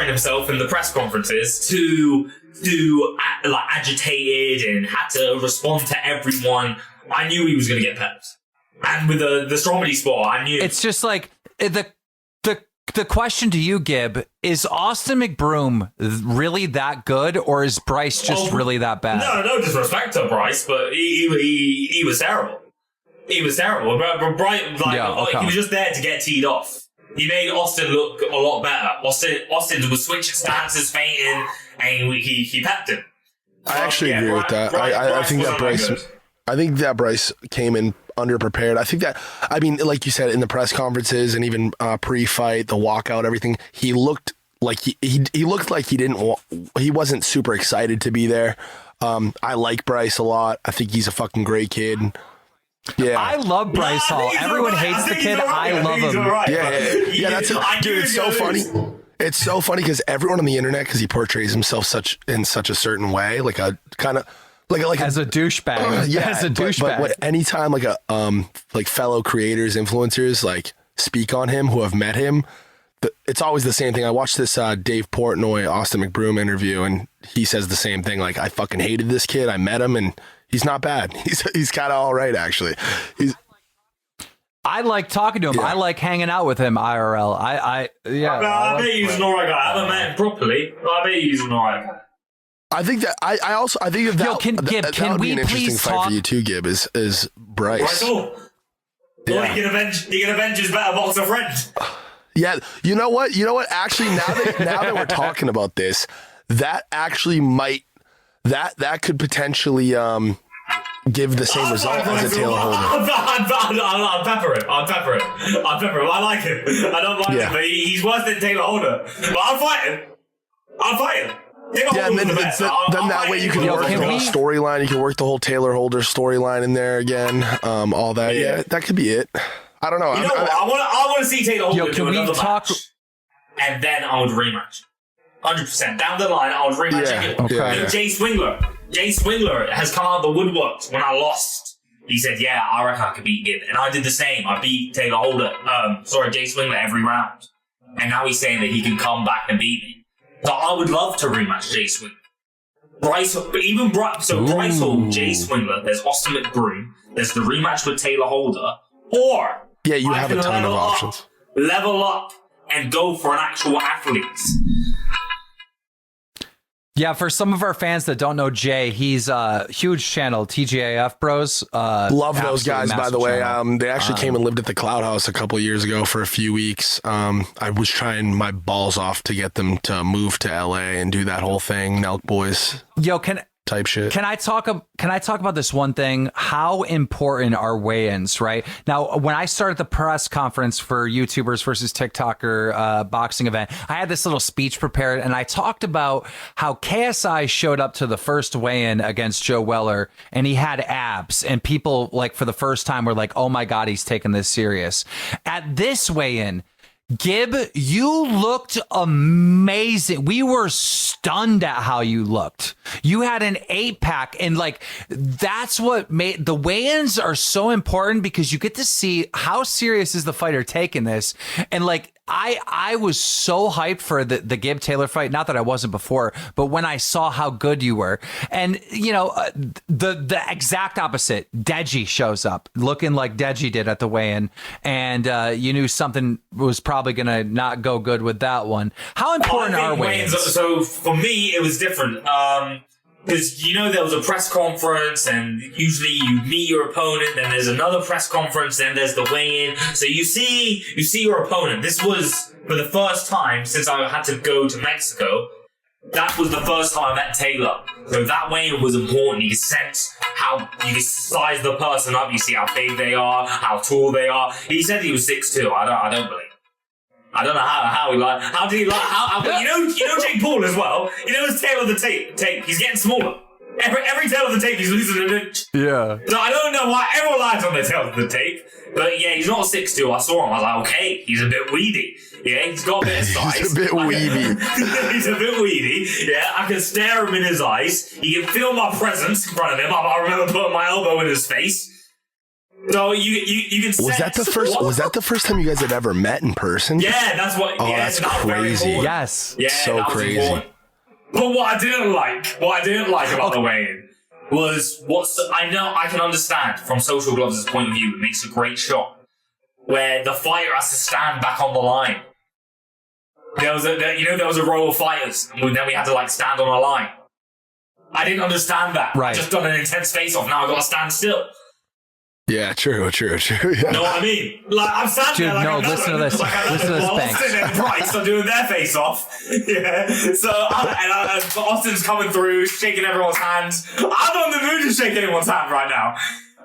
find himself in the press conferences too like agitated and had to respond to everyone, I knew he was going to get pepped. And with the Stromedy spot, I knew. It's just like the question to you, Gib, is Austin McBroom really that good, or is Bryce just really that bad? No disrespect to Bryce, but he was terrible. He was terrible. But Bryce, he was just there to get teed off. He made Austin look a lot better. Austin was switching stances, feinting, and he pepped him. I actually agree with that. I think that Bryce. I think that Bryce came in underprepared. I think that, I mean, like you said, in the press conferences and even pre-fight, the walkout, everything, he looked like he looked like he wasn't super excited to be there. I like Bryce a lot. I think he's a fucking great kid. Yeah, I love Bryce Hall. Everyone hates the kid. I love him. Yeah. That's dude. It's so funny. It's so funny because everyone on the internet, because he portrays himself in such a certain way, like a kind of. Like as a douchebag, as a douchebag. But anytime like like fellow creators, influencers like speak on him who have met him, it's always the same thing. I watched this Dave Portnoy, Austin McBroom interview, and he says the same thing. Like, I fucking hated this kid. I met him, and he's not bad. He's kind of all right, actually. I like talking to him. Yeah. I like hanging out with him IRL. I bet he's an alright guy. I haven't met him properly. I bet he's an alright guy. I think that I think that can would be an interesting fight for you too, Gib. Is Bryce? Yeah. He can avenge his better boxer friend. Yeah, you know what? Actually, now that we're talking about this, that actually might that could potentially give the same result as a Taylor Holder. I'll pepper him. I like him. I don't mind him, but he's worse than Taylor Holder. But I'll fight him. Yeah, and then that way you can work the whole storyline. You can work the whole Taylor Holder storyline in there again. All that. Yeah, that could be it. I don't know. I want to see Taylor Holder do another match, and then I would rematch. 100%. Down the line, I would rematch again. Okay. Jay Swingler has come out of the woodworks when I lost. He said, yeah, I reckon I could beat Gib. And I did the same. I beat Taylor Holder, Jay Swingler every round. And now he's saying that he can come back and beat me. So I would love to rematch Jay Swingler. Bryce Hall, Jay Swingler, there's Austin McBroom, there's the rematch with Taylor Holder, or you have a ton of options. Level up and go for an actual athlete. Yeah, for some of our fans that don't know Jay, he's a huge channel, TGAF Bros. Love those guys, by the way. They actually came and lived at the Cloud House a couple years ago for a few weeks. I was trying my balls off to get them to move to LA and do that whole thing, Nelk Boys. Type shit. Can I talk about this one thing? How important are weigh-ins, right? Now, when I started the press conference for YouTubers versus TikToker boxing event, I had this little speech prepared, and I talked about how KSI showed up to the first weigh-in against Joe Weller, and he had abs, and people, like, for the first time were like, oh my God, he's taking this serious. At this weigh-in, Gib, you looked amazing. We were stunned at how you looked. You had an 8-pack, and like that's what made the weigh-ins are so important, because you get to see how serious is the fighter taking this. And like I was so hyped for the Gib Taylor fight. Not that I wasn't before, but when I saw how good you were, and you know, the exact opposite, Deji shows up looking like Deji did at the weigh-in, and you knew something was probably gonna not go good with that one. How important are weigh-ins? So for me, it was different. Because, you know, there was a press conference, and usually you meet your opponent, then there's another press conference, then there's the weigh-in. So you see your opponent. This was, for the first time since I had to go to Mexico, that was the first time I met Taylor. So that weigh-in was important. You could sense how, you could size the person up, you see how big they are, how tall they are. He said he was 6'2". I don't believe. I don't know how he like. How did he like? But you know Jake Paul as well. You know his tail of the tape. He's getting smaller. Every tail of the tape, he's losing an inch. Yeah. So I don't know why everyone lies on their tail of the tape. But yeah, he's not 6'2". I saw him. I was like, okay, he's a bit weedy. Yeah, he's got a bit of size. He's a bit weedy. He's a bit weedy. Yeah, I can stare him in his eyes. He can feel my presence in front of him. I remember putting my elbow in his face. So you can. Was that the first? Was that the first time you guys had ever met in person? Yeah, that's what. Oh, yeah, that's that crazy. Yes. Yeah, so that was crazy. important. But what I didn't like about the weigh-in was I can understand from Social Gloves' point of view. It makes a great shot where the fighter has to stand back on the line. There was a row of fighters, and then we had to like stand on a line. I didn't understand that. Right. I just done an intense face-off. Now I got to stand still. Yeah, true. Yeah. You know what I mean? Like, I'm standing there like no, I'm listen to this. Listen to this, Banks. Austin and Bryce are doing their face-off. Yeah. So, Austin's coming through, shaking everyone's hands. I'm not in the mood to shake anyone's hand right now.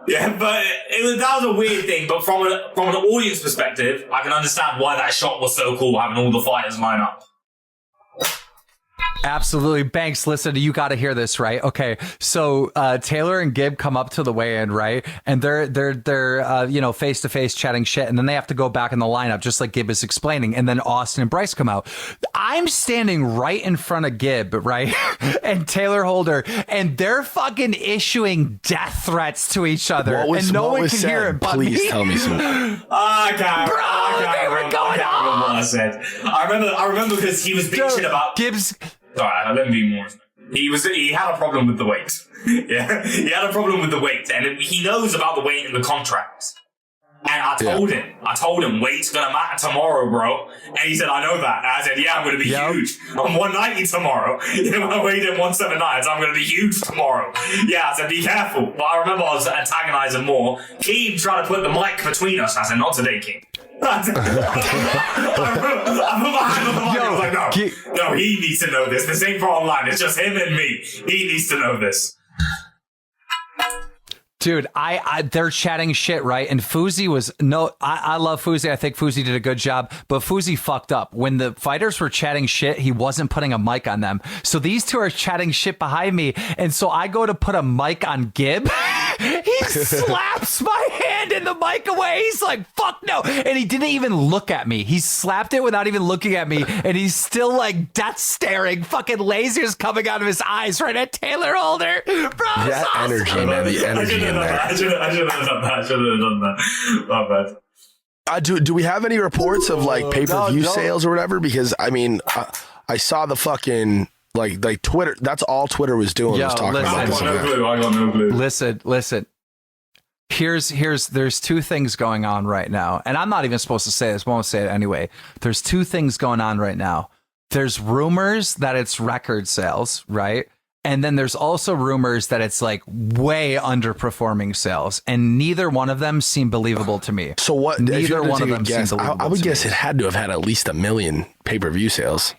Yeah, but that was a weird thing. But from an audience perspective, I can understand why that shot was so cool, having all the fighters line up. Absolutely. Banks, listen, you got to hear this, right? Okay. So, Taylor and Gib come up to the weigh-in, right? And they're face to face chatting shit. And then they have to go back in the lineup, just like Gib is explaining. And then Austin and Bryce come out. I'm standing right in front of Gib, right? And Taylor Holder, and they're fucking issuing death threats to each other. And no one can hear it but Please me. tell me some. Bro, they were going on. What I said. I remember because he was bitching about Gibbs. Sorry, let me be more. He had a problem with the weight. Yeah, he had a problem with the weight, and he knows about the weight in the contracts. And I told him, weight's gonna matter tomorrow, bro. And he said, I know that. And I said, yeah, I'm gonna be huge. I'm 190 tomorrow. You know, when I weighed in 179, so I'm gonna be huge tomorrow. Yeah, I said, be careful. But I remember I was antagonizing more. Keem tried to put the mic between us. I said, not today, Keem. I put my hand on the mic. I was like, no, he needs to know this. This ain't for online. It's just him and me. He needs to know this. Dude, they're chatting shit, right? And Fuzi I love Fuzi. I think Fuzi did a good job, but Fuzi fucked up. When the fighters were chatting shit, he wasn't putting a mic on them. So these two are chatting shit behind me. And so I go to put a mic on Gib. He slaps my hand in the mic away. He's like, fuck no. And he didn't even look at me. He slapped it without even looking at me. And he's still like death staring, fucking lasers coming out of his eyes right at Taylor Holder. Bro, that awesome. energy, man. The energy in there. I should have done that. My bad. Do we have any reports of like pay-per-view sales or whatever? Because I mean, I saw the fucking like Twitter. That's all Twitter was doing, was talking about this. I got no clue. Listen. There's two things going on right now, and I'm not even supposed to say this, but I won't say it anyway. There's two things going on right now. There's rumors that it's record sales, right? And then there's also rumors that it's like way underperforming sales, and neither one of them seem believable to me. So what? Neither one of them seem believable. I would guess me. it had to have had at least 1 million pay-per-view sales.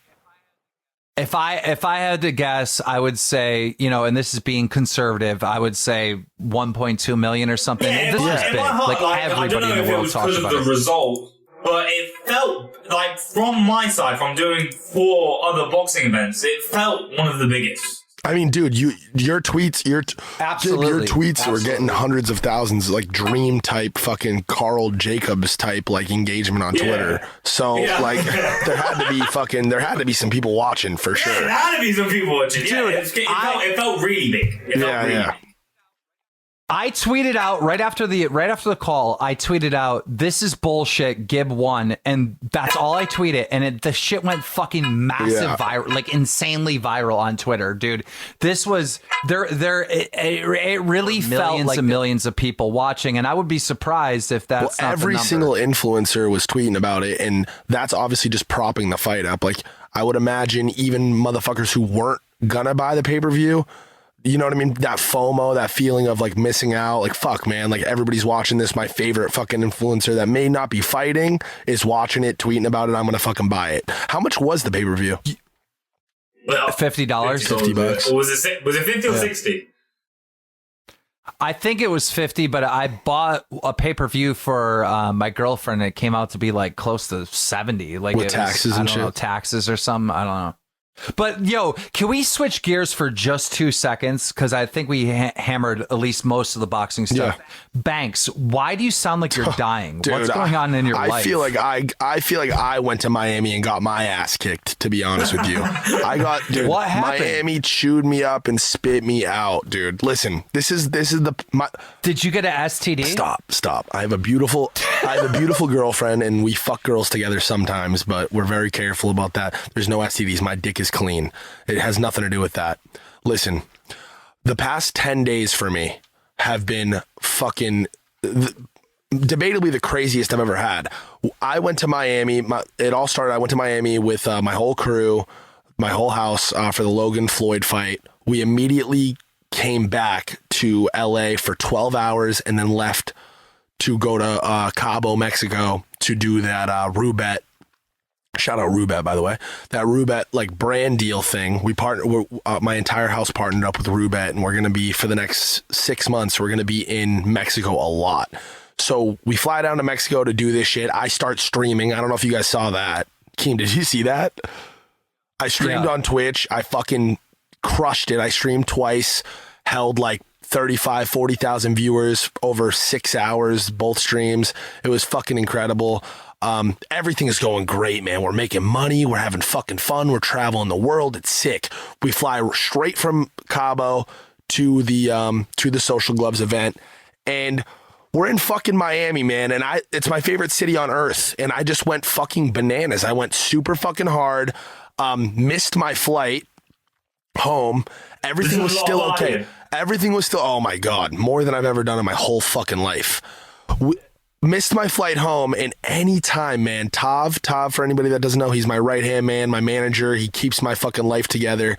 If I had to guess, I would say, and this is being conservative, I would say 1.2 million or something. Yeah, this is big. Everybody in the world talks about it. The result, but it felt like from my side, from doing 4 other boxing events, it felt one of the biggest. I mean, dude, your tweets, your tweets were getting hundreds of thousands, like dream type, fucking Carl Jacobs type, like engagement on Twitter. So like, there had to be some people watching for sure. There had to be some people watching. Dude, it felt really big. It felt really big. I tweeted out right after the call. I tweeted out, "This is bullshit. Gib won," and that's all I tweeted. And the shit went fucking massive viral, like insanely viral on Twitter, dude. This was it really felt like millions of people watching, and I would be surprised if that's not every single influencer was tweeting about it, and that's obviously just propping the fight up. Like I would imagine, even motherfuckers who weren't gonna buy the pay-per-view. You know what I mean? That FOMO, that feeling of like missing out, like fuck, man, like everybody's watching this. My favorite fucking influencer that may not be fighting is watching it, tweeting about it. I'm gonna fucking buy it. How much was the pay per view? Well, $50, $50. Was it 50 or 60? I think it was 50, but I bought a pay per view for my girlfriend. It came out to be like close to 70, like with taxes and shit, taxes or something. I don't know. But yo, can we switch gears for just 2 seconds? Because I think we hammered at least most of the boxing stuff. Yeah. Banks, why do you sound like you're dying? Dude, what's going on in your life? I feel like I went to Miami and got my ass kicked. To be honest with you, what happened? Miami chewed me up and spit me out, dude. Listen, this is Did you get an STD? Stop. I have a beautiful girlfriend, and we fuck girls together sometimes, but we're very careful about that. There's no STDs. My dick is clean. It has nothing to do with that. Listen, the past 10 days for me have been fucking debatably the craziest I've ever had. I went to Miami. It all started. I went to Miami with my whole crew, my whole house for the Logan Floyd fight. We immediately came back to LA for 12 hours and then left to go to Cabo, Mexico to do that Rubet. Shout out Rubet, by the way. That Rubet like brand deal thing. My entire house partnered up with Rubet, and we're gonna be for the next 6 months. We're gonna be in Mexico a lot. So we fly down to Mexico to do this shit. I start streaming. I don't know if you guys saw that. Keem, did you see that? I streamed on Twitch. I fucking crushed it. I streamed twice, held like 40,000 viewers over 6 hours, both streams. It was fucking incredible. Everything is going great, man. We're making money. We're having fucking fun. We're traveling the world. It's sick. We fly straight from Cabo to the Social Gloves event, and we're in fucking Miami, man. And it's my favorite city on earth. And I just went fucking bananas. I went super fucking hard. Missed my flight home. Everything was still okay. Everything was still, oh my God, more than I've ever done in my whole fucking life. Missed my flight home, and anytime, man, Tav, for anybody that doesn't know, he's my right-hand man, my manager. He keeps my fucking life together.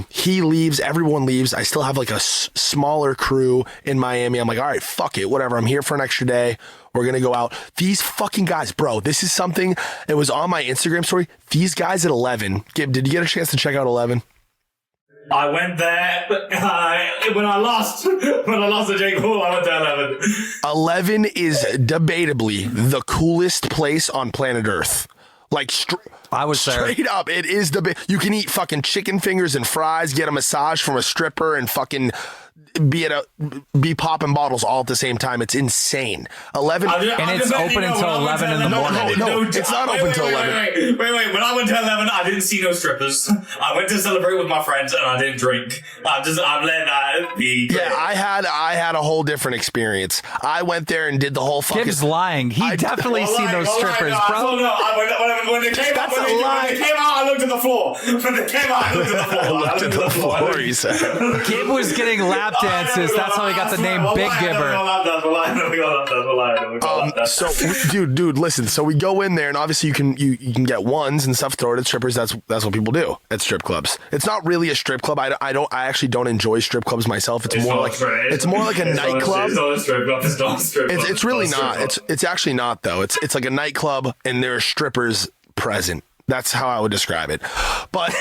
He leaves, everyone leaves. I still have like a smaller crew in Miami. I'm like, all right, fuck it, whatever. I'm here for an extra day. We're going to go out. These fucking guys, bro, this is something, it was on my Instagram story. These guys at 11, Gib, did you get a chance to check out 11? I went there when I lost to Jake Paul. I went to 11. 11 is debatably the coolest place on planet Earth. Like I was straight up, it is you can eat fucking chicken fingers and fries, get a massage from a stripper, and fucking be popping bottles all at the same time. It's insane. 11 and it's open until 11 in the morning. No, it's not open until 11. Wait. When I went to 11, I didn't see no strippers. I went to celebrate with my friends and I didn't drink. I've let that be. Yeah, I had a whole different experience. I went there and did the whole fucking. Gib's lying. He definitely seen those strippers, bro. When they came out, I looked at the floor. When they came out, I looked at the floor. I looked at the floor. He said. Gib was getting lap dances. That's how he got the name Big Gibber. So, dude, listen. So we go in there, and obviously you can get ones and stuff. Throw it at strippers. That's what people do at strip clubs. It's not really a strip club. I actually don't enjoy strip clubs myself. It's more like a nightclub. It's really not. It's actually not though. It's like a nightclub, and there are strippers present. That's how I would describe it. But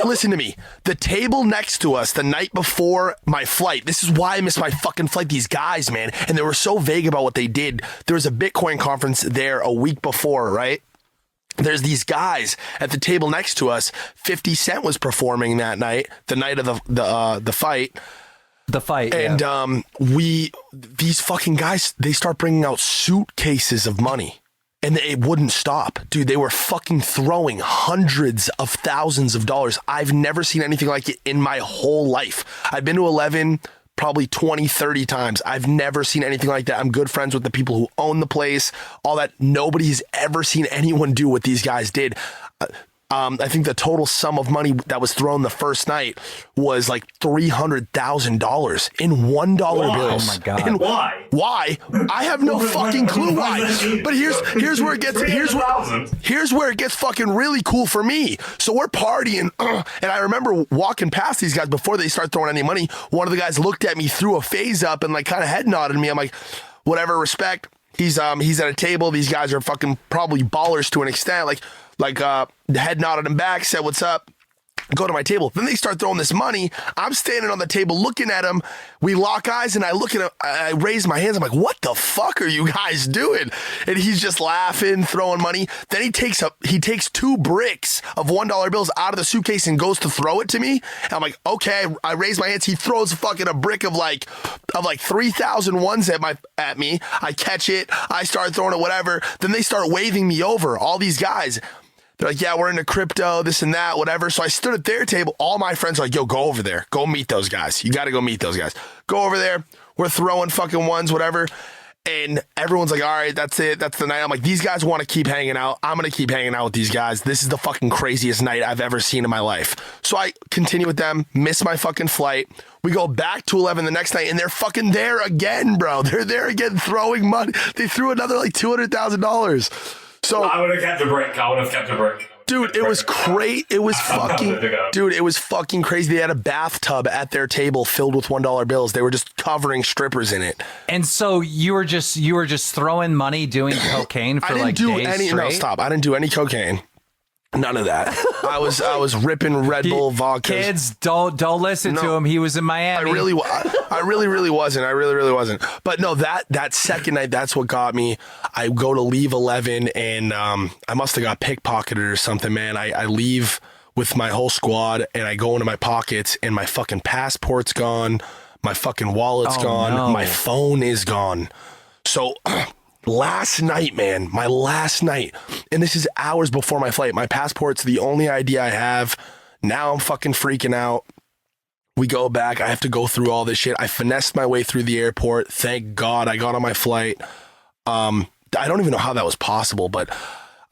listen to me. The table next to us the night before my flight. This is why I missed my fucking flight. These guys, man, and they were so vague about what they did. There was a Bitcoin conference there a week before, right? There's these guys at the table next to us. 50 Cent was performing that night, the night of the fight. The fight, and these fucking guys, they start bringing out suitcases of money. And it wouldn't stop. Dude, they were fucking throwing hundreds of thousands of dollars. I've never seen anything like it in my whole life. I've been to 11 probably 20, 30 times. I've never seen anything like that. I'm good friends with the people who own the place, all that. Nobody's ever seen anyone do what these guys did. I think the total sum of money that was thrown the first night was like $300,000 in $1 bills. Oh my God! And why? Why? I have no fucking clue why. But here's where it gets fucking really cool for me. So we're partying, and I remember walking past these guys before they start throwing any money. One of the guys looked at me, threw a phase up, and like kind of head nodded at me. I'm like, whatever, respect. He's at a table. These guys are fucking probably ballers to an extent. Like the head nodded him back, said, "What's up?" go to my table. Then they start throwing this money. I'm standing on the table looking at them. We lock eyes and I look at him. I raise my hands. I'm like, what the fuck are you guys doing? And he's just laughing, throwing money. Then he takes 2 bricks of $1 bills out of the suitcase and goes to throw it to me. And I'm like, okay. I raise my hands. He throws fucking a brick of like 3,000 ones at me. I catch it. I start throwing it, whatever. Then they start waving me over, all these guys. They're like, yeah, we're into crypto, this and that, whatever. So I stood at their table. All my friends are like, yo, go over there. Go meet those guys. You got to go meet those guys. Go over there. We're throwing fucking ones, whatever. And everyone's like, all right, that's it. That's the night. I'm like, these guys want to keep hanging out. I'm going to keep hanging out with these guys. This is the fucking craziest night I've ever seen in my life. So I continue with them, miss my fucking flight. We go back to 11 the next night and they're fucking there again, bro. They're there again throwing money. They threw another like $200,000. So I would have kept a brick. Dude, it was great. It was fucking crazy. They had a bathtub at their table filled with $1 bills. They were just covering strippers in it. And so you were just throwing money, doing cocaine for like days straight? No, stop. I didn't do any cocaine. None of that. I was ripping Red Bull vodka. Kids, don't listen to him. He was in Miami. I really wasn't. But no, that second night, that's what got me. I go to leave 11 and I must have got pickpocketed or something, man. I leave with my whole squad and I go into my pockets and my fucking passport's gone. My fucking wallet's gone. No. My phone is gone. So last night, man, my last night, and this is hours before my flight. My passport's the only ID I have. Now I'm fucking freaking out. We go back. I have to go through all this shit. I finessed my way through the airport. Thank God I got on my flight. I don't even know how that was possible, but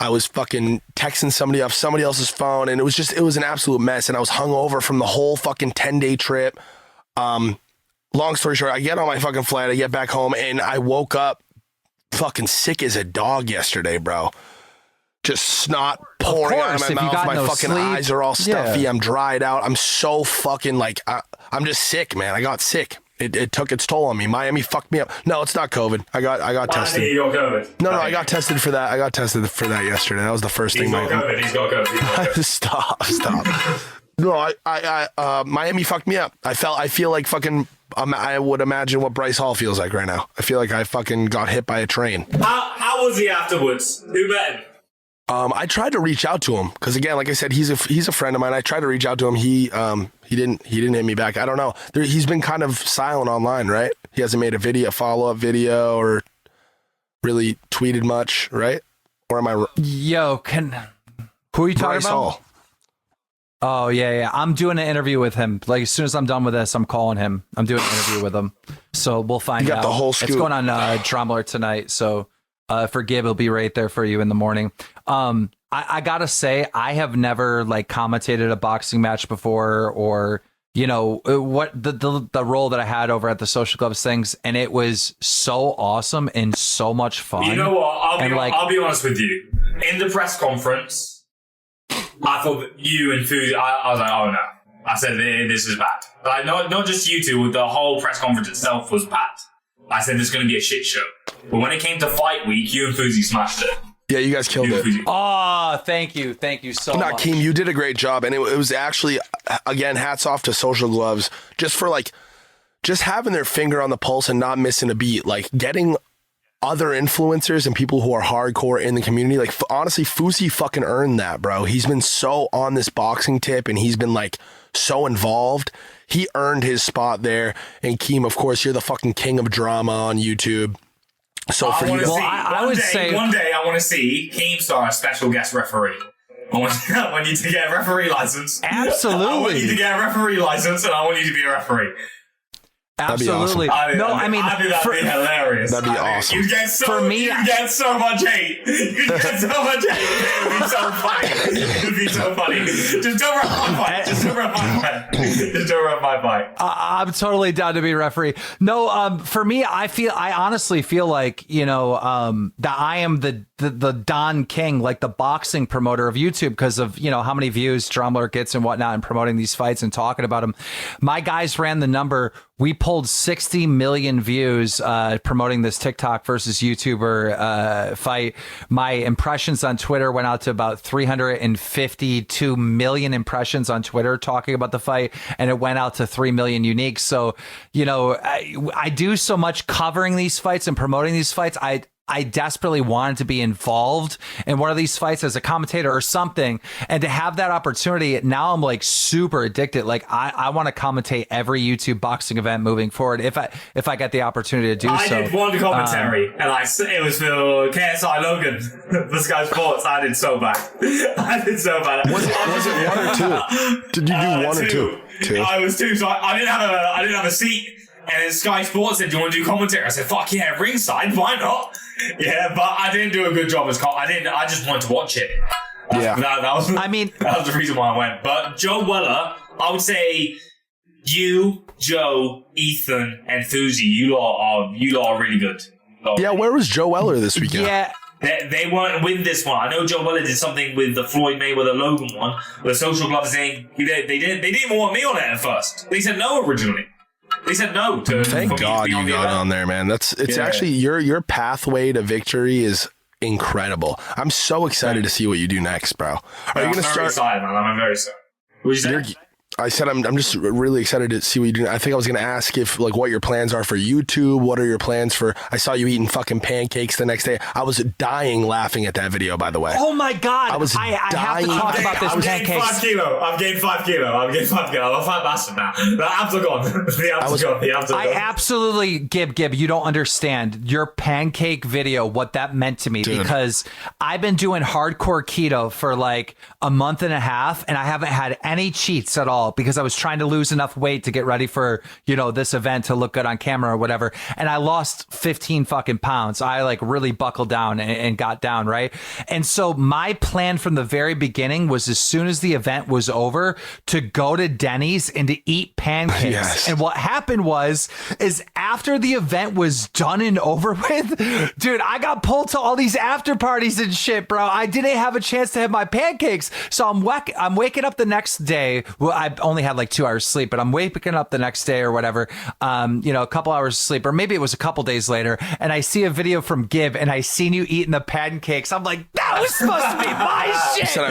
I was fucking texting somebody off somebody else's phone, and it was an absolute mess. And I was hungover from the whole fucking 10-day trip. Long story short, I get on my fucking flight. I get back home, and I woke up fucking sick as a dog yesterday, bro. Just snot pouring out of my mouth. My fucking eyes are all stuffy. Yeah. I'm dried out. I'm so fucking like, I'm just sick, man. I got sick. It took its toll on me. Miami fucked me up. No, it's not COVID. I got tested. You're COVID. No, I got tested for that. I got tested for that yesterday. That was the first thing. He's got COVID. Stop. No, I Miami fucked me up. I feel like fucking, I would imagine what Bryce Hall feels like right now. I feel like I fucking got hit by a train. How was he afterwards? Who met him? I tried to reach out to him because, again, like I said, he's a friend of mine. I tried to reach out to him. He didn't hit me back. I don't know. He's been kind of silent online, right? He hasn't made a follow-up video, or really tweeted much, right? Or am I? Yo, who are you talking Bryce about? Hall. Oh, yeah. I'm doing an interview with him. Like, as soon as I'm done with this, I'm calling him. I'm doing an interview with him. So we'll find out. You got the whole scoop. It's going on Drama tonight. So Forgive, it'll be right there for you in the morning. I got to say, I have never like commentated a boxing match before, or, you know, what the role that I had over at the Social Gloves things. And it was so awesome and so much fun. You know what? I'll be honest with you. In the press conference, I thought you and Food, I was like, oh no. I said, this is bad. Like, not just you two, the whole press conference itself was bad. I said, this is going to be a shit show. But when it came to fight week, you and Fousey smashed it. Yeah, you guys killed it. Oh, thank you so much. Keem, you did a great job. And it was actually, again, hats off to Social Gloves, just for like, just having their finger on the pulse and not missing a beat. Like, getting other influencers and people who are hardcore in the community. Like, honestly, Fousey fucking earned that, bro. He's been so on this boxing tip, and he's been like so involved. He earned his spot there. And Keem, of course, you're the fucking king of drama on YouTube. So for you, one day I want to see Keemstar, a special guest referee. I want you to get a referee license. Absolutely. I want you to get a referee license, and I want you to be a referee. Absolutely. That'd be awesome. That'd be hilarious. That'd be awesome. You get so much hate. You get so much hate. It would be so funny. It would be so funny. Just go run my fight. I'm totally down to be a referee. No, for me, I honestly feel like, you know, that I am the Don King, like the boxing promoter of YouTube, because of, you know, how many views Drumler gets and whatnot, and promoting these fights and talking about them. My guys ran the number. We pulled 60 million views promoting this TikTok versus YouTuber fight. My impressions on Twitter went out to about 352 million impressions on Twitter talking about the fight, and it went out to 3 million uniques. So, you know, I do so much covering these fights and promoting these fights. I desperately wanted to be involved in one of these fights as a commentator or something, and to have that opportunity, now I'm like super addicted. Like I want to commentate every YouTube boxing event moving forward if I get the opportunity to do so. I did one commentary, and it was for KSI Logan, for Sky Sports. I did so bad. I did so bad. Was it one or two? Did you do one or two? Two. I was two, so I didn't have a seat. And then Sky Sports said, "Do you want to do commentary?" I said, "Fuck yeah, ringside, why not?" Yeah, but I didn't do a good job as I just wanted to watch it. Yeah, that was the reason why I went. But Joe Weller, I would say you, Joe, Ethan, and Thuzi, you lot are really good. Yeah, where was Joe Weller this weekend? Yeah. They weren't with this one. I know Joe Weller did something with the Floyd Mayweather Logan one, the social club saying they didn't even want me on it at first. They said no originally. They said no to. Thank God you got on there, man. Actually your pathway to victory is incredible. I'm so excited to see what you do next, bro. Are you gonna start? Very excited, man. I'm very excited. What did you say? I said I'm just really excited to see what you do. I think I was going to ask if like what your plans are for YouTube. What are your plans for? I saw you eating fucking pancakes the next day. I was dying laughing at that video, by the way. Oh my God! I was dying. I have to talk about this pancakes. I've gained 5 kilo. I'm a fat bastard now. The abs are gone. The abs are gone. I absolutely, Gib, you don't understand your pancake video, what that meant to me. Dude. Because I've been doing hardcore keto for like a month and a half, and I haven't had any cheats at all, because I was trying to lose enough weight to get ready for, you know, this event to look good on camera or whatever. And I lost 15 fucking pounds. I like really buckled down and got down. Right. And so my plan from the very beginning was, as soon as the event was over, to go to Denny's and to eat pancakes. Yes. And what happened is after the event was done and over with, dude, I got pulled to all these after parties and shit, bro. I didn't have a chance to have my pancakes. So I'm waking up the next day. Well, I only had like 2 hours sleep, but I'm waking up the next day or whatever, you know, a couple hours sleep, or maybe it was a couple days later, and I see a video from Gib, and I seen you eating the pancakes. I'm like, that was supposed to be my shit. You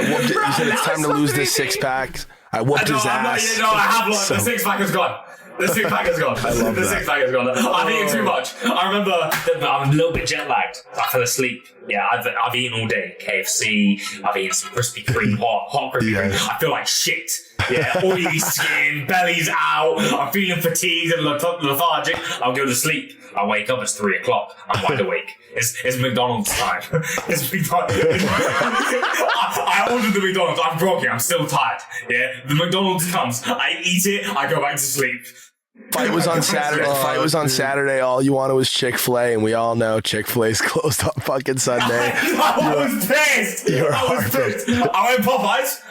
said it's time to lose this 6-pack. I whooped his ass. I have one. The 6-pack is gone. The 6-pack is gone. The 6-pack is gone. I've eaten too much. I remember that I'm a little bit jet lagged. I fell asleep. Yeah, I've eaten all day. KFC. I've eaten some Krispy Kreme, hot Krispy Kreme. I feel like shit. Yeah, oily skin, belly's out. I'm feeling fatigued and lethargic. I'll go to sleep. I wake up. It's 3 o'clock. I'm wide awake. It's McDonald's time. It's McDonald's. I ordered the McDonald's. I'm groggy. I'm still tired. Yeah, the McDonald's comes. I eat it. I go back to sleep. Fight was on Saturday. All you wanted was Chick-fil-A, and we all know Chick-fil-A's closed on fucking Sunday. I was pissed. I went Popeyes.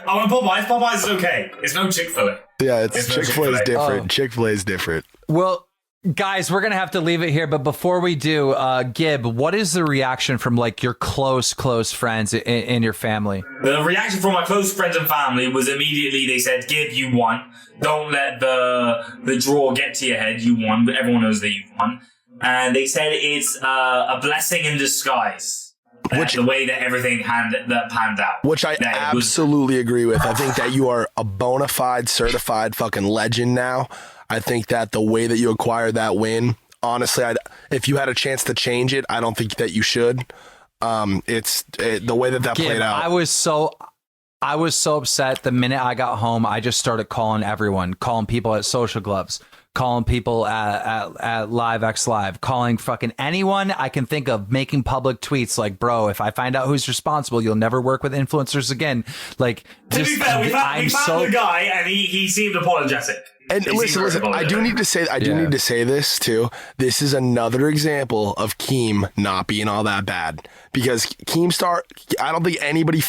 Popeyes is okay. It's no Chick-fil-A. Yeah, Chick-fil-A is different. Chick-fil-A is different. Well, guys, we're going to have to leave it here. But before we do, Gib, what is the reaction from like your close friends in your family? The reaction from my close friends and family was immediately they said, Gib, you won. Don't let the draw get to your head. You won, but everyone knows that you won. And they said it's a blessing in disguise. The way that everything panned out. Which I absolutely agree with. I think that you are a bona fide, certified fucking legend now. I think that the way that you acquired that win, honestly, if you had a chance to change it, I don't think that you should. The way that played out. I was so upset the minute I got home. I just started calling everyone, calling people at social clubs, calling people at Live X Live, calling fucking anyone I can think of, making public tweets like, bro, if I find out who's responsible, you'll never work with influencers again. Like, to be fair, we found the guy, and he seemed apologetic. And listen, I do need to say this too. This is another example of Keem not being all that bad, because Keemstar, I don't think anybody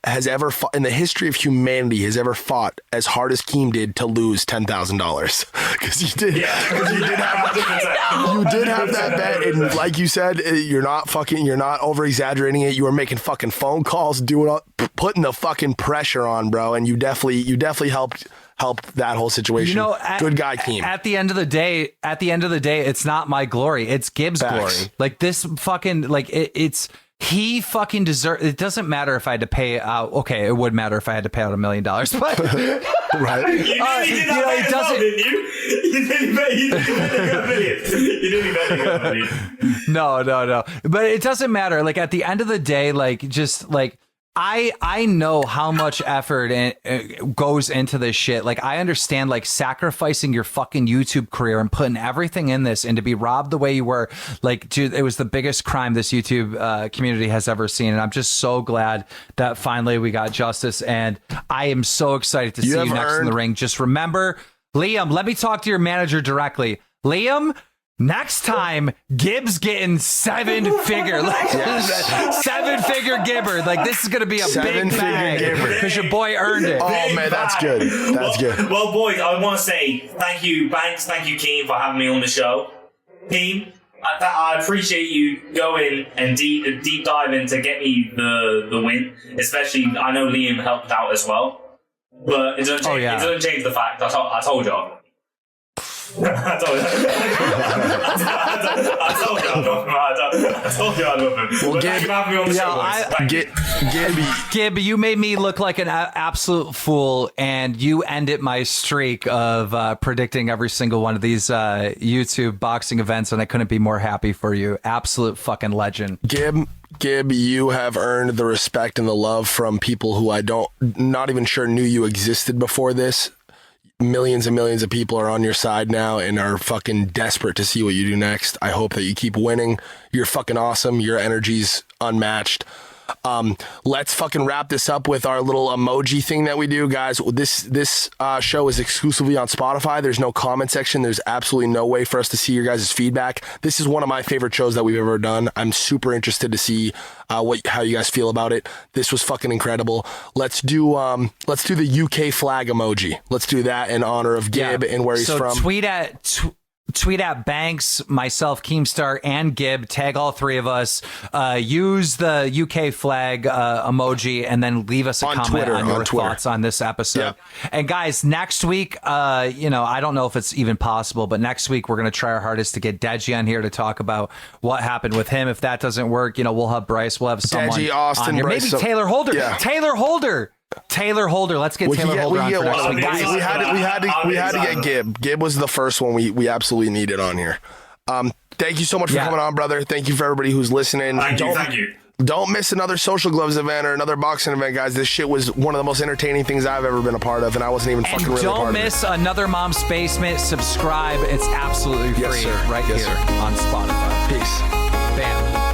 has ever fought in the history of humanity has ever fought as hard as Keem did to lose $10,000. Because you did. Yeah. You did have that bet, and like you said, you're not over exaggerating it. You were making fucking phone calls, putting the fucking pressure on, bro, and you definitely helped helped that whole situation. Good guy, Keem. At the end of the day, it's not my glory. It's Gibbs' glory. Like this fucking, like it's. He fucking deserves. It doesn't matter if I had to pay out. Okay, it would matter if I had to pay out $1 million, but right. It doesn't. You didn't bet you got $1 million. No. But it doesn't matter. Like at the end of the day, like just like. I know how much effort goes into this shit. Like I understand like sacrificing your fucking YouTube career and putting everything in this, and to be robbed the way you were, like, dude, it was the biggest crime this YouTube community has ever seen. And I'm just so glad that finally we got justice. And I am so excited to see you next in the ring. Just remember, Liam, let me talk to your manager directly. Liam, next time, Gibbs getting 7-figure, like 7-figure Gibber. Like this is gonna be a big bag because your boy earned it. Oh man, that's good. That's good. Well, boys, I want to say thank you, Banks, thank you, Keem, for having me on the show. Keem, I appreciate you going and deep diving to get me the win. Especially, I know Liam helped out as well, but it doesn't change, it doesn't change the fact I told you. I told you I love him. Well, Gib, having me on the show, Gib, you made me look like an absolute fool, and you ended my streak of predicting every single one of these YouTube boxing events, and I couldn't be more happy for you. Absolute fucking legend. Gib, you have earned the respect and the love from people who not even sure knew you existed before this. Millions and millions of people are on your side now and are fucking desperate to see what you do next. I hope that you keep winning. You're fucking awesome. Your energy's unmatched. Let's fucking wrap this up with our little emoji thing that we do, guys. This show is exclusively on Spotify. There's no comment section. There's absolutely no way for us to see your guys' feedback. This is one of my favorite shows that we've ever done. I'm super interested to see how you guys feel about it. This was fucking incredible. Let's do the UK flag emoji. Let's do that in honor of Gib and where he's from. Tweet at Banks, myself, Keemstar, and Gib. Tag all three of us. Use the UK flag emoji, and then leave us a comment on your thoughts on this episode. Yep. And guys, next week, I don't know if it's even possible, but next week we're gonna try our hardest to get Deji on here to talk about what happened with him. If that doesn't work, we'll have Bryce. We'll have someone Deji, Austin, on here. Bryce, maybe Taylor Holder. Yeah. Taylor Holder. Let's get Taylor Holder on for next week. Guys, we had to get Gib. Gib was the first one we absolutely needed on here. Thank you so much for coming on, brother. Thank you for everybody who's listening. Thank you. Don't miss another Social Gloves event or another boxing event, guys. This shit was one of the most entertaining things I've ever been a part of, and I wasn't even fucking really a part of it. Don't miss another Mom's Basement. Subscribe. It's absolutely free here on Spotify. Peace. Bam.